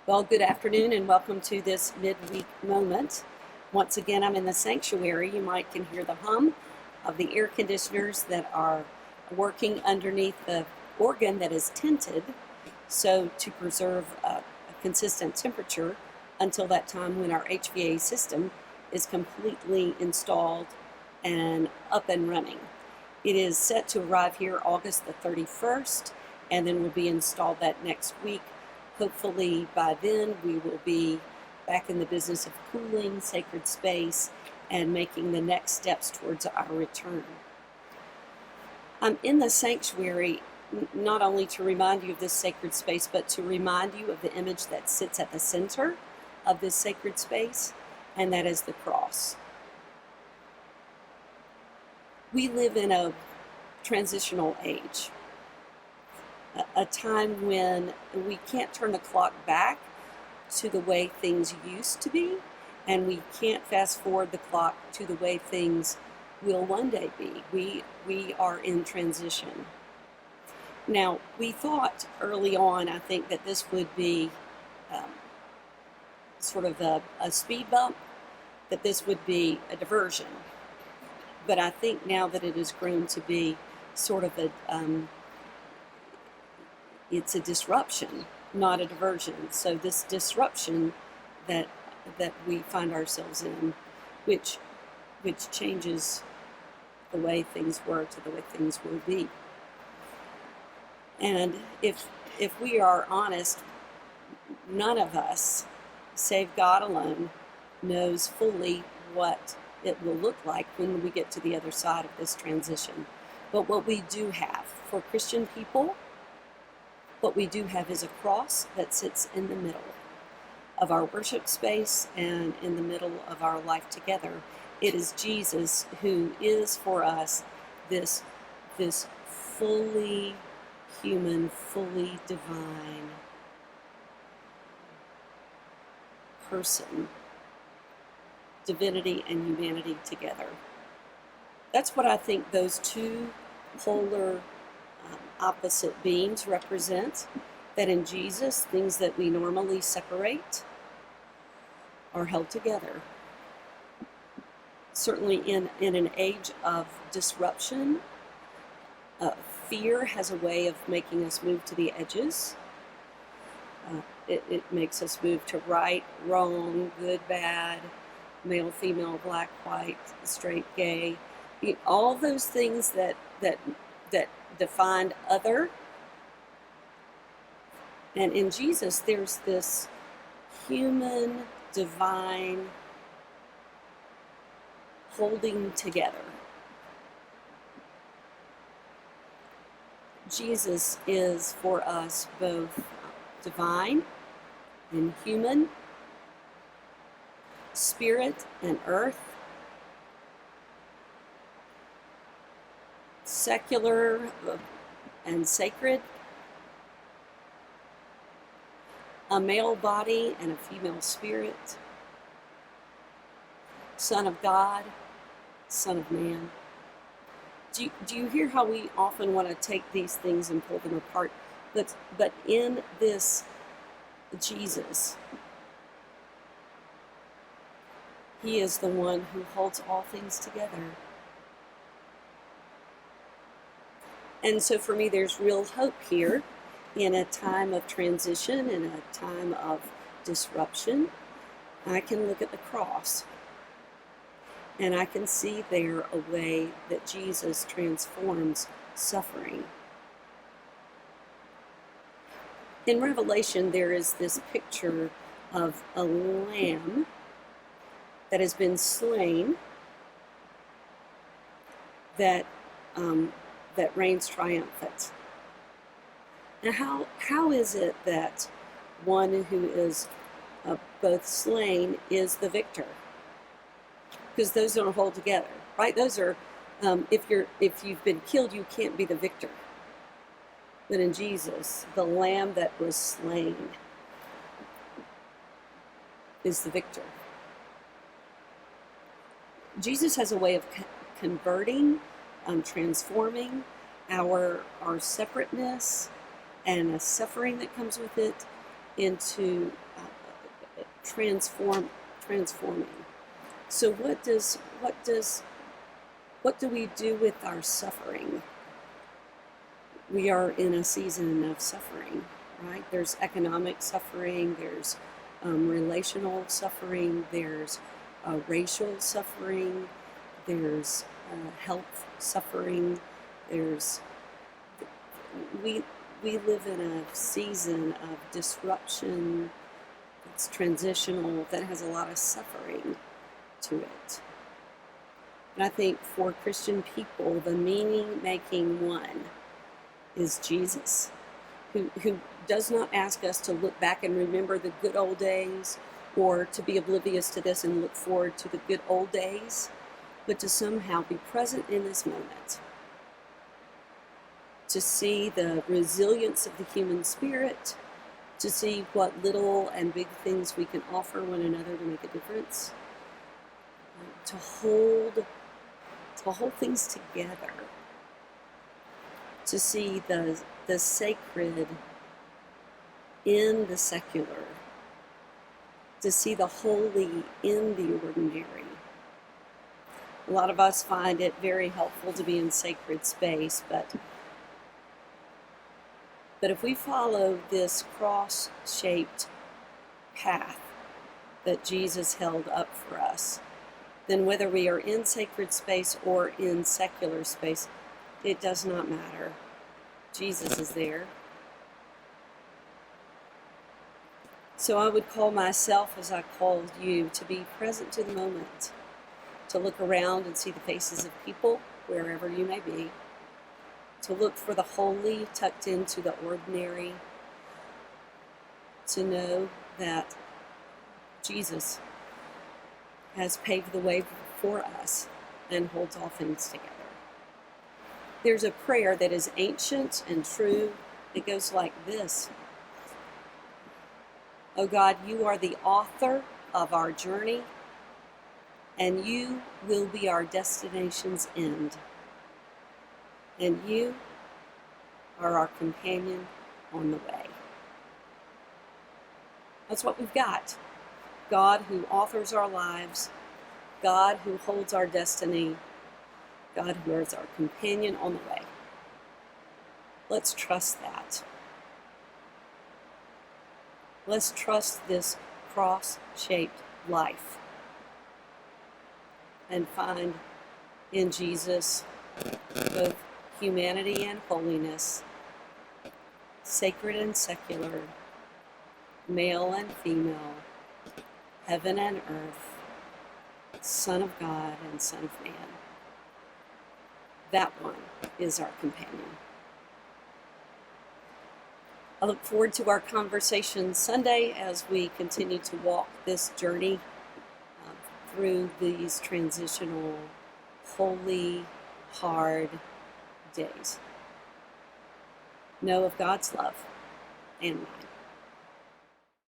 Well, good afternoon and welcome to this midweek moment. Once again, I'm in the sanctuary. You might can hear the hum of the air conditioners that are working underneath the organ that is tinted, so to preserve a consistent temperature until that time when our HVAC system is completely installed and up and running. It is set to arrive here August the 31st, and then will be installed that next week. Hopefully by then we will be back in the business of cooling sacred space and making the next steps towards our return. I'm in the sanctuary not only to remind you of this sacred space, but to remind you of the image that sits at the center of this sacred space, and that is the cross. We live in a transitional age. A time when we can't turn the clock back to the way things used to be, and we can't fast forward the clock to the way things will one day be. We are in transition. Now, we thought early on, I think, that this would be sort of a speed bump, that this would be a diversion. But I think now that it has grown to be sort of it's a disruption, not a diversion. So this disruption that we find ourselves in, which changes the way things were to the way things will be. And if we are honest, none of us, save God alone, knows fully what it will look like when we get to the other side of this transition. But what we do have for Christian people, what we do have is a cross that sits in the middle of our worship space and in the middle of our life together. It is Jesus who is for us this fully human, fully divine person, divinity and humanity together. That's what I think those two polar opposite beings represent, that in Jesus, things that we normally separate are held together. Certainly in an age of disruption, fear has a way of making us move to the edges. It makes us move to right, wrong, good, bad, male, female, black, white, straight, gay, all those things that defined other. And in Jesus, there's this human, divine holding together. Jesus is for us both divine and human, spirit and earth, secular and sacred, a male body and a female spirit, Son of God, Son of Man. Do you hear how we often want to take these things and pull them apart? But in this Jesus, he is the one who holds all things together. And so for me, there's real hope here in a time of transition, in a time of disruption. I can look at the cross and I can see there a way that Jesus transforms suffering. In Revelation, there is this picture of a lamb that has been slain that reigns triumphant. Now, how is it that one who is both slain is the victor? Because those don't hold together, right? Those are, if you've been killed, you can't be the victor. But in Jesus, the lamb that was slain is the victor. Jesus has a way of converting, transforming our separateness and the suffering that comes with it into transforming. So what do we do with our suffering? We are in a season of suffering, right? There's economic suffering, there's relational suffering, there's racial suffering, there's health suffering, there's we live in a season of disruption that's transitional, that has a lot of suffering to it. And I think for Christian people, the meaning-making one is Jesus, who does not ask us to look back and remember the good old days, or to be oblivious to this and look forward to the good old days, but to somehow be present in this moment, to see the resilience of the human spirit, to see what little and big things we can offer one another to make a difference, to hold things together, to see the sacred in the secular, to see the holy in the ordinary. A lot of us find it very helpful to be in sacred space, but if we follow this cross-shaped path that Jesus held up for us, then whether we are in sacred space or in secular space, it does not matter. Jesus is there. So I would call myself, as I called you, to be present to the moment, to look around and see the faces of people, wherever you may be, to look for the holy tucked into the ordinary, to know that Jesus has paved the way for us and holds all things together. There's a prayer that is ancient and true. It goes like this. Oh God, you are the author of our journey, and you will be our destination's end. And you are our companion on the way. That's what we've got. God who authors our lives, God who holds our destiny, God who is our companion on the way. Let's trust that. Let's trust this cross-shaped life and find in Jesus both humanity and holiness, sacred and secular, male and female, heaven and earth, Son of God and Son of Man. That one is our companion. I look forward to our conversation Sunday as we continue to walk this journey through these transitional, holy, hard days. Know of God's love and mine.